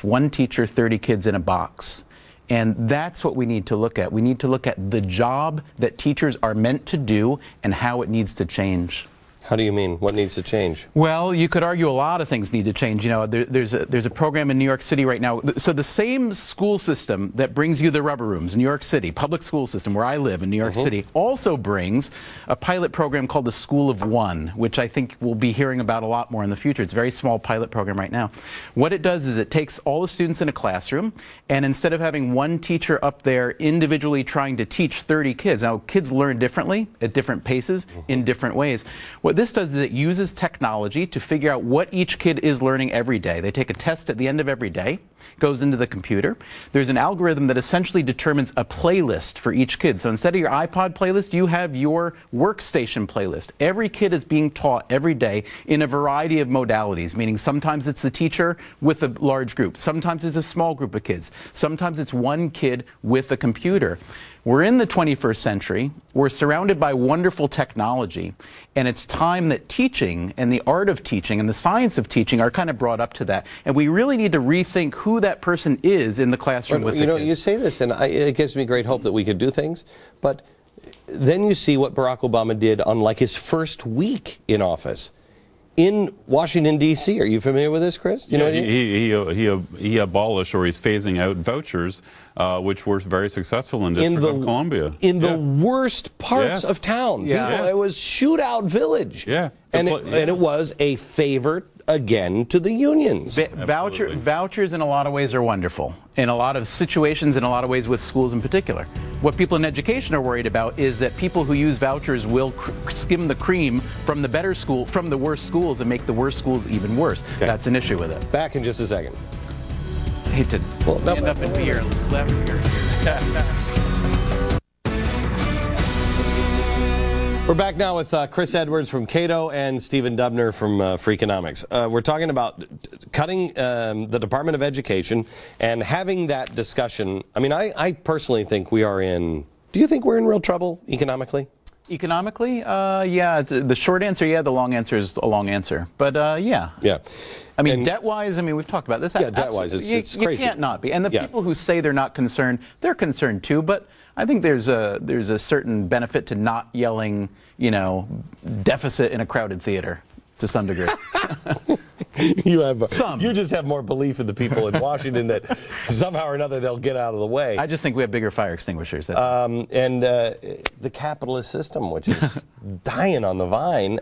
One teacher, 30 kids in a box. And that's what we need to look at. We need to look at the job that teachers are meant to do and how it needs to change. How do you mean? What needs to change? Well, you could argue a lot of things need to change. You know, there's a program in New York City right now. So the same school system that brings you the rubber rooms, New York City, public school system where I live in New York City, also brings a pilot program called the School of One, which I think we'll be hearing about a lot more in the future. It's a very small pilot program right now. What it does is it takes all the students in a classroom, and instead of having one teacher up there individually trying to teach 30 kids, now kids learn differently at different paces in different ways. What this does is it uses technology to figure out what each kid is learning every day. They take a test at the end of every day, goes into the computer. There's an algorithm that essentially determines a playlist for each kid. So instead of your iPod playlist, you have your workstation playlist. Every kid is being taught every day in a variety of modalities, meaning sometimes it's the teacher with a large group, sometimes it's a small group of kids, sometimes it's one kid with a computer. We're in the 21st century, we're surrounded by wonderful technology, and it's time that teaching and the art of teaching and the science of teaching are kind of brought up to that. And we really need to rethink who that person is in the classroom with the kids. You say this, and it gives me great hope that we could do things, but then you see what Barack Obama did on like his first week in office. In Washington, D.C. Are you familiar with this, Chris? You know he abolished, or he's phasing out vouchers, which were very successful in District of Columbia. In the worst parts of town. Yeah. It was Shootout Village. Yeah. And it was a favor, again, to the unions. Vouchers in a lot of ways are wonderful. In a lot of situations, in a lot of ways with schools in particular. What people in education are worried about is that people who use vouchers will skim the cream from the better school, from the worst schools, and make the worst schools even worse. Okay. That's an issue with it. Back in just a second. I hate to end up in here, left here. We're back now with Chris Edwards from Cato and Stephen Dubner from Freakonomics. We're talking about cutting the Department of Education and having that discussion. I mean, I personally think we are in... Do you think we're in real trouble economically? Economically? Yeah. The short answer, yeah. The long answer is a long answer. But, yeah. Yeah. I mean, debt-wise, I mean, we've talked about this. Yeah, debt-wise, it's crazy. You can't not be. And the people who say they're not concerned, they're concerned too. But I think there's a certain benefit to not yelling, you know, deficit in a crowded theater to some degree. You just have more belief in the people in Washington that somehow or another they'll get out of the way. I just think we have bigger fire extinguishers. The capitalist system, which is dying on the vine.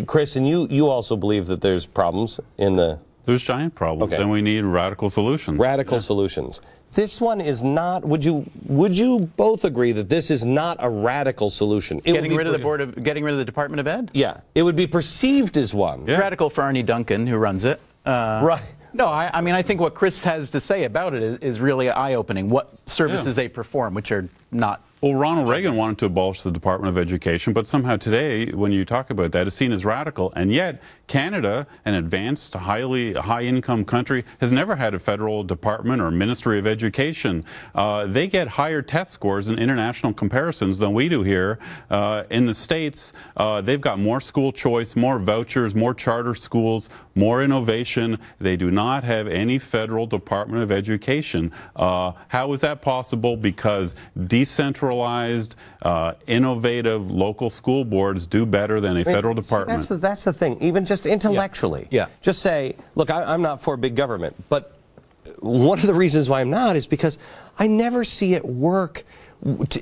Chris, and you also believe that there's problems in the... There's giant problems, and we need radical solutions. Radical solutions. This one is not. Would you both agree that this is not a radical solution? Getting rid of the Department of Ed? Yeah, it would be perceived as one. It's radical for Arne Duncan, who runs it. Right. No, I mean, I think what Chris has to say about it is really eye-opening. What services they perform, which are not. Well, Ronald Reagan wanted to abolish the Department of Education, but somehow today, when you talk about that, it's seen as radical. And yet, Canada, an advanced, high-income country, has never had a federal department or Ministry of Education. They get higher test scores in international comparisons than we do here. In the States, they've got more school choice, more vouchers, more charter schools, more innovation. They do not have any federal Department of Education. How is that possible? Because decentralized, innovative local school boards do better than a federal department. See, that's the thing. Even just intellectually. Yeah. Just say, look, I'm not for big government, but one of the reasons why I'm not is because I never see it work.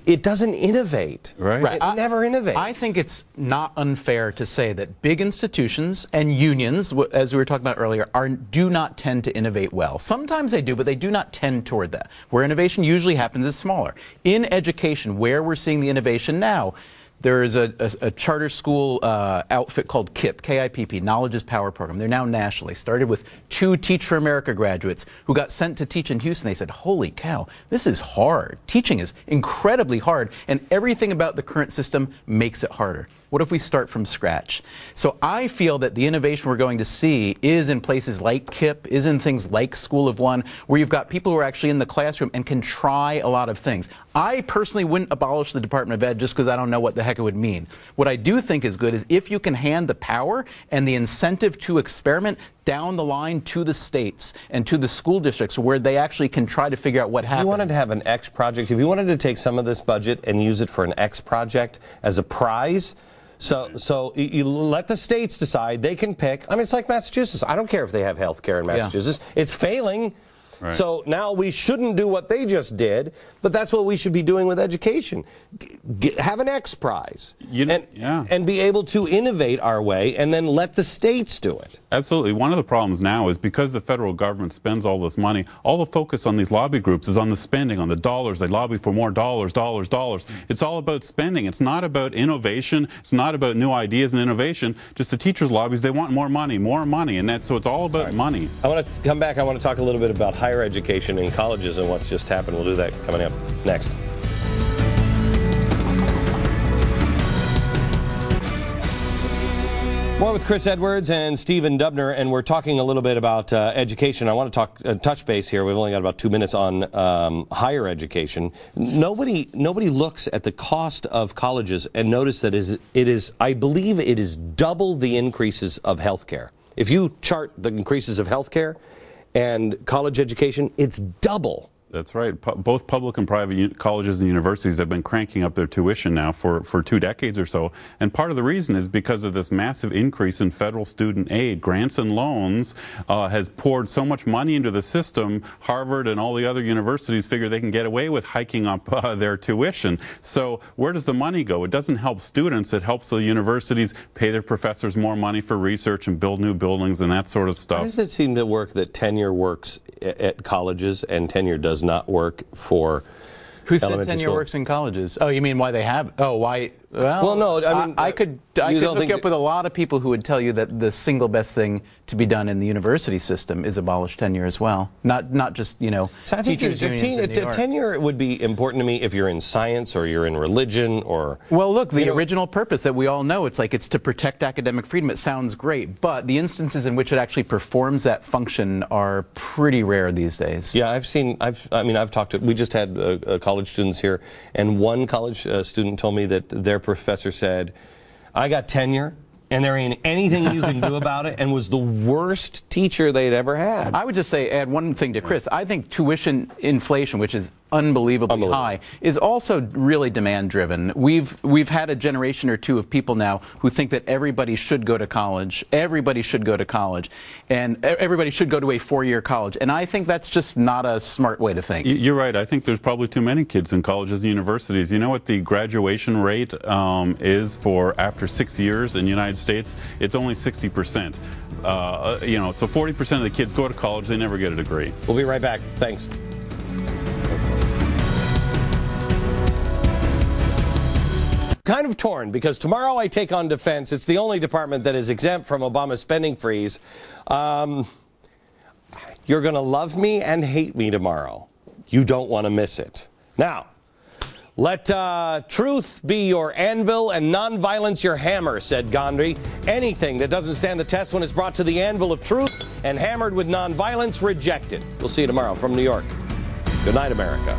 It doesn't innovate. Right. It never innovates. I think it's not unfair to say that big institutions and unions, as we were talking about earlier, do not tend to innovate well. Sometimes they do, but they do not tend toward that. Where innovation usually happens is smaller. In education, where we're seeing the innovation now, there is a charter school outfit called KIPP, K-I-P-P, Knowledge is Power program. They're now nationally. Started with 2 Teach for America graduates who got sent to teach in Houston. They said, holy cow, this is hard. Teaching is incredibly hard, and everything about the current system makes it harder. What if we start from scratch? So I feel that the innovation we're going to see is in places like KIPP, is in things like School of One, where you've got people who are actually in the classroom and can try a lot of things. I personally wouldn't abolish the Department of Ed just because I don't know what the heck it would mean. What I do think is good is if you can hand the power and the incentive to experiment down the line to the states and to the school districts where they actually can try to figure out what happens. If you wanted to have an X project, if you wanted to take some of this budget and use it for an X project as a prize, so you let the states decide. They can pick. I mean, it's like Massachusetts. I don't care if they have health care in Massachusetts. Yeah. It's failing. Right. So now we shouldn't do what they just did, but that's what we should be doing with education. Have an X prize and be able to innovate our way and then let the states do it. Absolutely. One of the problems now is because the federal government spends all this money, all the focus on these lobby groups is on the spending, on the dollars. They lobby for more dollars. It's all about spending. It's not about innovation. It's not about new ideas and innovation. Just the teachers' lobbies, they want more money, and so it's all about money. I want to come back. I want to talk a little bit about higher education in colleges and what's just happened. We'll do that coming up next. More with Chris Edwards and Stephen Dubner, and we're talking a little bit about education. I want to touch base here. We've only got about 2 minutes on higher education. Nobody looks at the cost of colleges and notice that I believe it is double the increases of health care. If you chart the increases of health care and college education, it's double. That's right. Both public and private colleges and universities have been cranking up their tuition now for 2 decades or so. And part of the reason is because of this massive increase in federal student aid. Grants and loans has poured so much money into the system. Harvard and all the other universities figure they can get away with hiking up their tuition. So where does the money go? It doesn't help students. It helps the universities pay their professors more money for research and build new buildings and that sort of stuff. How does it seem to work that tenure works at colleges and tenure does not work for Who said tenure works in colleges? Oh, you mean why they have? Oh, why? Well, no, I mean, I could hook up with a lot of people who would tell you that the single best thing to be done in the university system is abolish tenure as well. Not just, so I think teachers unions in New York. Tenure would be important to me if you're in science or you're in religion or... Well, look, the original purpose that we all know, it's to protect academic freedom. It sounds great, but the instances in which it actually performs that function are pretty rare these days. Yeah, I've talked to, we just had college students here, and one college student told me that their professor said, I got tenure, and there ain't anything you can do about it, and was the worst teacher they'd ever had. I would just add one thing to Chris. I think tuition inflation, which is unbelievably high, is also really demand driven. We've had a generation or two of people now who think that everybody should go to college. Everybody should go to college, and everybody should go to a 4-year college. And I think that's just not a smart way to think. You're right. I think there's probably too many kids in colleges and universities. You know what the graduation rate is for after 6 years in the United States? It's only 60%. So 40% of the kids go to college, they never get a degree. We'll be right back. Thanks. Kind of torn, because tomorrow I take on defense. It's the only department that is exempt from Obama's spending freeze. You're going to love me and hate me tomorrow. You don't want to miss it. Now, let truth be your anvil and nonviolence your hammer, said Gandhi. Anything that doesn't stand the test when it's brought to the anvil of truth and hammered with nonviolence, rejected. We'll see you tomorrow from New York. Good night, America.